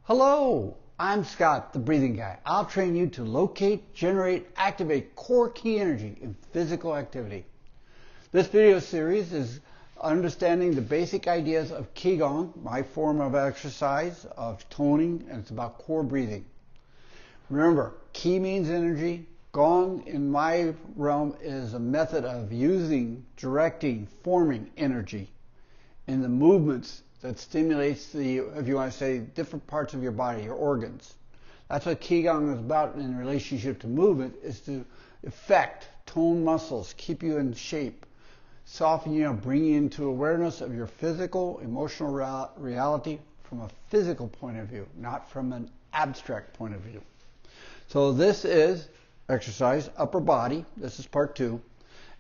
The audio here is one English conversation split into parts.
Hello, I'm Scott, the breathing guy. I'll train you to locate, generate, activate core key energy in physical activity. This video series is understanding the basic ideas of Qi Gong, my form of exercise, of toning, and it's about core breathing. Remember, Qi means energy. Gong, in my realm, is a method of using, directing, forming energy in the movements that stimulates the, if you want to say, different parts of your body, your organs. That's what Qi Gong is about in relationship to movement, is to affect, tone muscles, keep you in shape, soften you, bring you into awareness of your physical, emotional reality from a physical point of view, not from an abstract point of view. So this is exercise, upper body. This is part 2.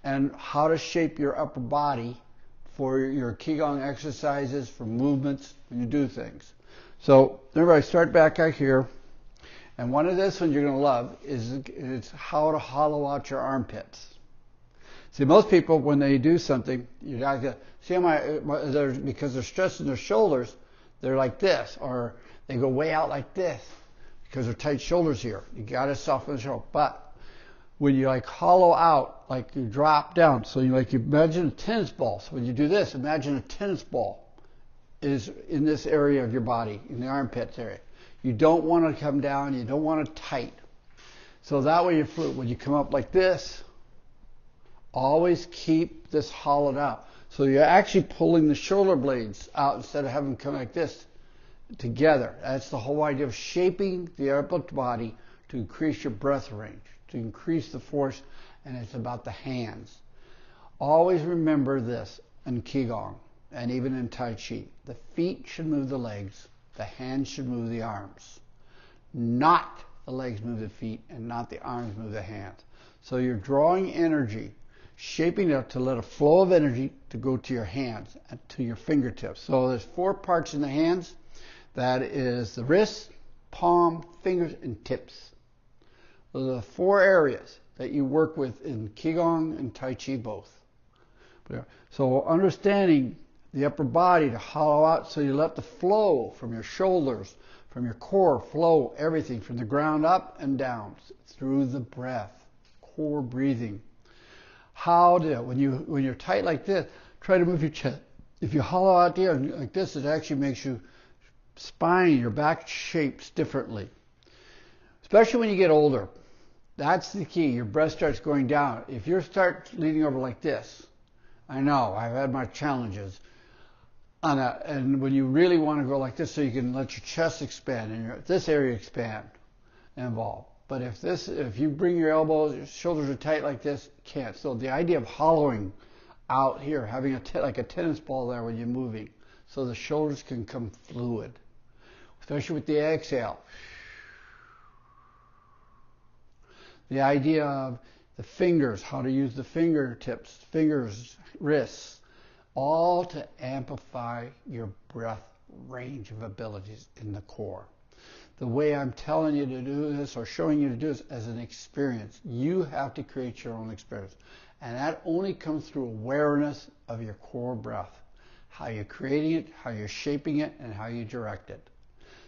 And how to shape your upper body for your Qi Gong exercises, for movements, when you do things. So everybody start back out here. And one of this one you're going to love is how to hollow out your armpits. See, most people, when they do something, you got to see how because they're stressing their shoulders, they're like this, or they go way out like this because they're tight shoulders here. You got to soften the shoulder. But when you like hollow out, like you drop down, so you imagine a tennis ball. So when you do this, imagine a tennis ball is in this area of your body, in the armpits area. You don't want to come down, you don't want it tight. So that way when you come up like this, always keep this hollowed out. So you're actually pulling the shoulder blades out instead of having them come like this together. That's the whole idea of shaping the upper body to increase your breath range, to increase the force, and it's about the hands. Always remember this in Qi Gong and even in Tai Chi. The feet should move the legs, the hands should move the arms. Not the legs move the feet and not the arms move the hands. So you're drawing energy, shaping it up to let a flow of energy to go to your hands and to your fingertips. So there's 4 parts in the hands. That is the wrist, palm, fingers, and tips. Those are the 4 areas that you work with in Qi Gong and Tai Chi both. So understanding the upper body to hollow out, so you let the flow from your shoulders, from your core, flow everything from the ground up and down through the breath, core breathing. When you're tight like this, try to move your chest. If you hollow out here like this, it actually makes your spine, your back shapes differently. Especially when you get older. That's the key. Your breath starts going down. If you start leaning over like this, I know, I've had my challenges. And when you really want to go like this so you can let your chest expand and this area expand and evolve. But if you bring your elbows, your shoulders are tight like this, you can't. So the idea of hollowing out here, having like a tennis ball there when you're moving, so the shoulders can come fluid, especially with the exhale. The idea of the fingers, how to use the fingertips, fingers, wrists, all to amplify your breath range of abilities in the core. The way I'm telling you to do this or showing you to do this as an experience, you have to create your own experience. And that only comes through awareness of your core breath, how you're creating it, how you're shaping it, and how you direct it.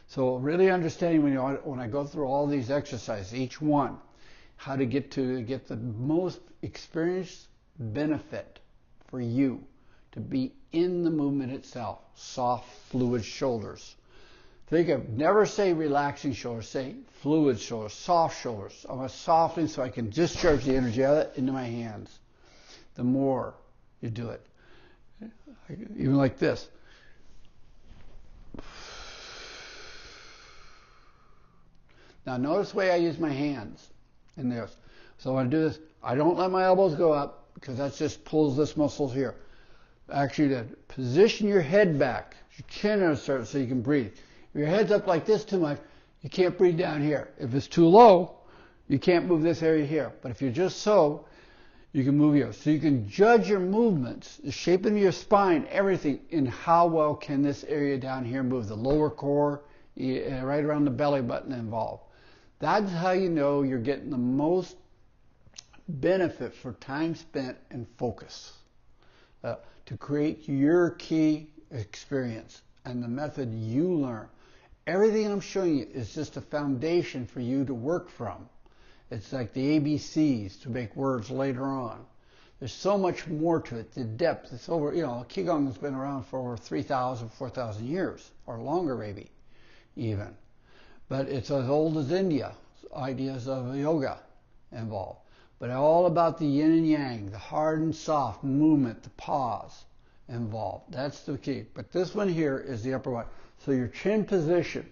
So really understanding when I go through all these exercises, each one, how to get the most experience benefit for you to be in the movement itself. Soft, fluid shoulders. Think of, never say relaxing shoulders, say fluid shoulders, soft shoulders. I want to soften so I can discharge the energy out of it into my hands. The more you do it. Even like this. Now notice the way I use my hands in this. So when I do this, I don't let my elbows go up because that just pulls this muscle here. Actually, to position your head back, your chin on a certain so you can breathe. If your head's up like this too much, you can't breathe down here. If it's too low, you can't move this area here. But if you're just so, you can move here. So you can judge your movements, the shape of your spine, everything, in how well can this area down here move. The lower core, right around the belly button involved. That's how you know you're getting the most benefit for time spent and focus to create your key experience and the method you learn. Everything I'm showing you is just a foundation for you to work from. It's like the ABCs to make words later on. There's so much more to it. The depth, it's over, Qigong has been around for over 3,000, 4,000 years, or longer maybe, even. But it's as old as India. Ideas of yoga involved. But all about the yin and yang, the hard and soft movement, the pause involved. That's the key. But this one here is the upper one. So your chin position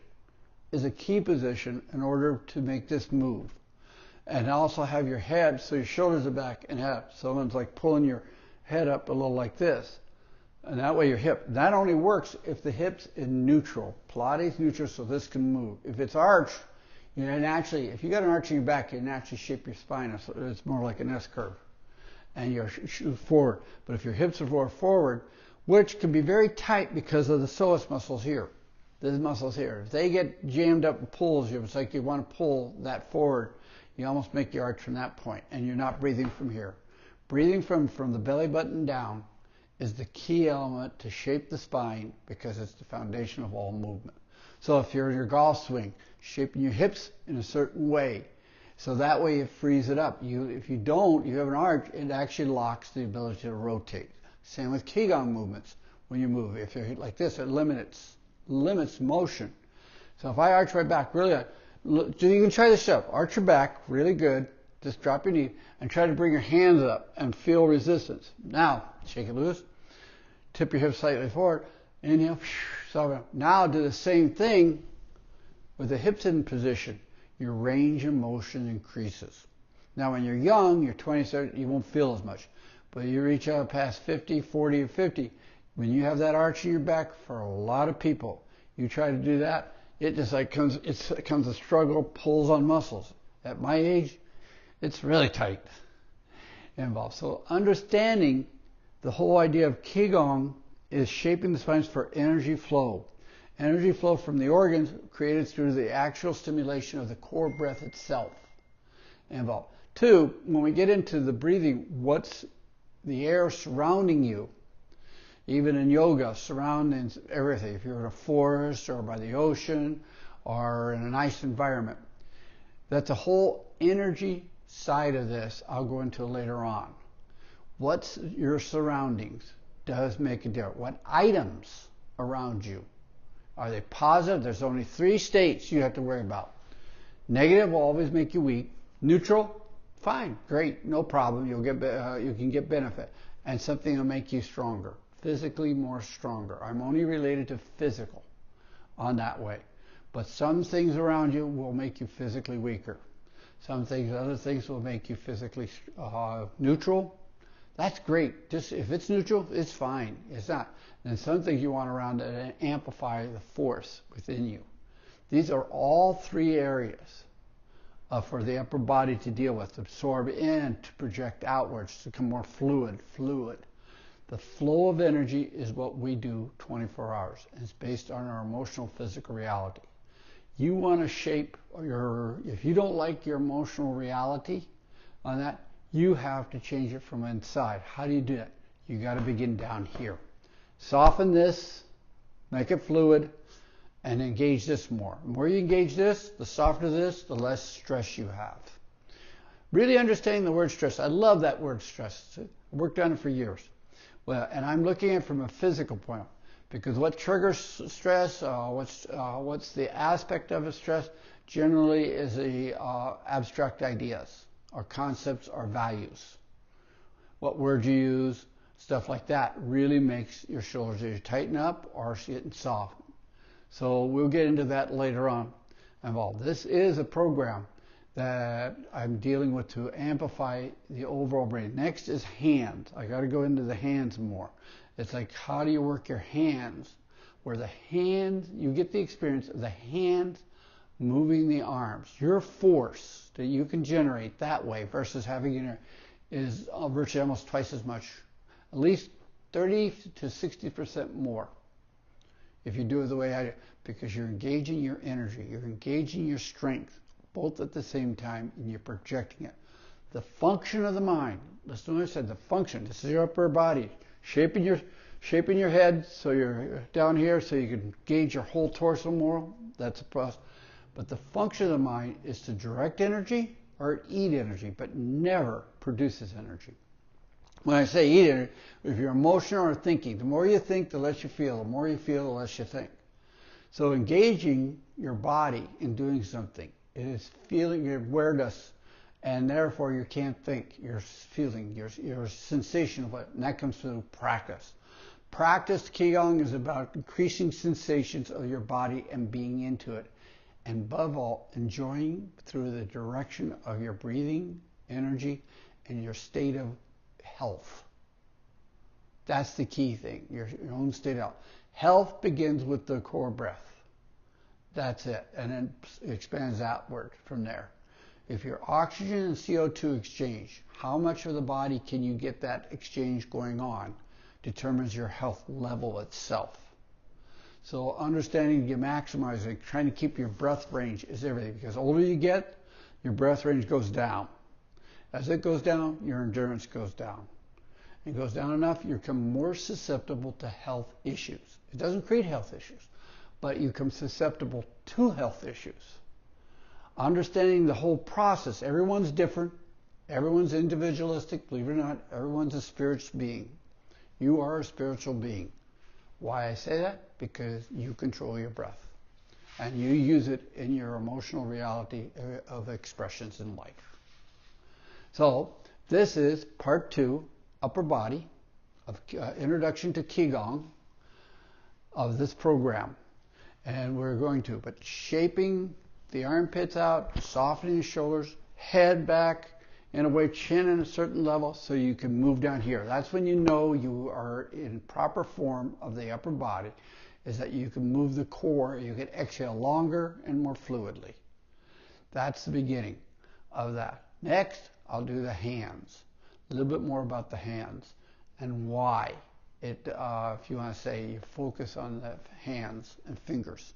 is a key position in order to make this move. And also have your head, so your shoulders are back and head up. So it's like pulling your head up a little like this. And that way your hip. That only works if the hip's in neutral. Pilates neutral, so this can move. If it's arched, if you got an arch in your back, you naturally shape your spine. So it's more like an S curve. And you're forward. But if your hips are more forward, which can be very tight because of the psoas muscles here. These muscles here. If they get jammed up and pulls you, it's like you want to pull that forward. You almost make your arch from that point, and you're not breathing from here. Breathing from the belly button down is the key element to shape the spine because it's the foundation of all movement. So if you're in your golf swing, shaping your hips in a certain way, so that way it frees it up. If you don't, you have an arch, it actually locks the ability to rotate. Same with Qigong movements. When you move, if you're like this, it limits motion. So if I arch my back really high, you can try this up. Arch your back really good. Just drop your knee and try to bring your hands up and feel resistance. Now, shake it loose. Tip your hips slightly forward. Inhale. Now do the same thing with the hips in position. Your range of motion increases. Now, when you're young, you're 20, 30, you won't feel as much. But you reach out past 50, 40, or 50. When you have that arch in your back, for a lot of people, you try to do that, it just like comes a struggle, pulls on muscles. At my age, it's really tight involved. So understanding the whole idea of Qigong is shaping the spines for energy flow. Energy flow from the organs created through the actual stimulation of the core breath itself involved. Two, when we get into the breathing, what's the air surrounding you? Even in yoga, surrounding everything. If you're in a forest or by the ocean or in a nice environment. That's a whole energy side of this I'll go into later on. What's your surroundings does make a difference. What items around you? Are they positive? There's only 3 states you have to worry about. Negative will always make you weak. Neutral, fine, great, no problem. You can get benefit. And something will make you stronger. Physically more stronger. I'm only related to physical on that way. But some things around you will make you physically weaker. Other things will make you physically neutral. That's great. Just if it's neutral, it's fine. It's not. And some things you want around to amplify the force within you. These are all 3 areas for the upper body to deal with, to absorb in, to project outwards, to become more fluid. The flow of energy is what we do 24 hours. And it's based on our emotional, physical reality. You want to shape if you don't like your emotional reality on that, you have to change it from inside. How do you do that? You got to begin down here. Soften this, make it fluid, and engage this more. The more you engage this, the softer this, the less stress you have. Really understanding the word stress. I love that word stress. I worked on it for years. Well, and I'm looking at it from a physical point, because what triggers stress, what's the aspect of a stress, generally is the abstract ideas, or concepts, or values. What words you use, stuff like that, really makes your shoulders either tighten up or get soft. So we'll get into that later on involved. This is a program that I'm dealing with to amplify the overall brain. Next is hands. I got to go into the hands more. It's like, how do you work your hands? Where the hands, you get the experience of the hands moving the arms. Your force that you can generate that way versus having it is virtually almost twice as much, at least 30 to 60% more if you do it the way I do, because you're engaging your energy, you're engaging your strength, both at the same time, and you're projecting it. The function of the mind, listen to what I said, the function, this is your upper body, shaping your Shaping your head so you're down here so you can gauge your whole torso more. That's a process. But the function of the mind is to direct energy or eat energy, but never produces energy. When I say eat energy, if you're emotional or thinking, the more you think, the less you feel. The more you feel, the less you think. So engaging your body in doing something, it is feeling your awareness, and therefore you can't think. You're feeling, your sensation of it, and that comes through practice. Practice Qigong is about increasing sensations of your body and being into it. And above all, enjoying through the direction of your breathing, energy, and your state of health. That's the key thing, your own state of health. Health begins with the core breath. That's it. And then it expands outward from there. If your oxygen and CO2 exchange, how much of the body can you get that exchange going on, determines your health level itself. So understanding you maximize it, trying to keep your breath range is everything. Because the older you get, your breath range goes down. As it goes down, your endurance goes down. It goes down enough, you become more susceptible to health issues. It doesn't create health issues, but you become susceptible to health issues. Understanding the whole process. Everyone's different. Everyone's individualistic. Believe it or not, everyone's a spiritual being. You are a spiritual being. Why I say that? Because you control your breath. And you use it in your emotional reality of expressions in life. So, this is part 2, upper body, of introduction to Qigong, of this program. And we're going to, but shaping the armpits out, softening the shoulders, head back, in a way, chin in a certain level so you can move down here. That's when you know you are in proper form of the upper body, is that you can move the core, you can exhale longer and more fluidly. That's the beginning of that. Next, I'll do the hands. A little bit more about the hands and why. If you want to say, you focus on the hands and fingers.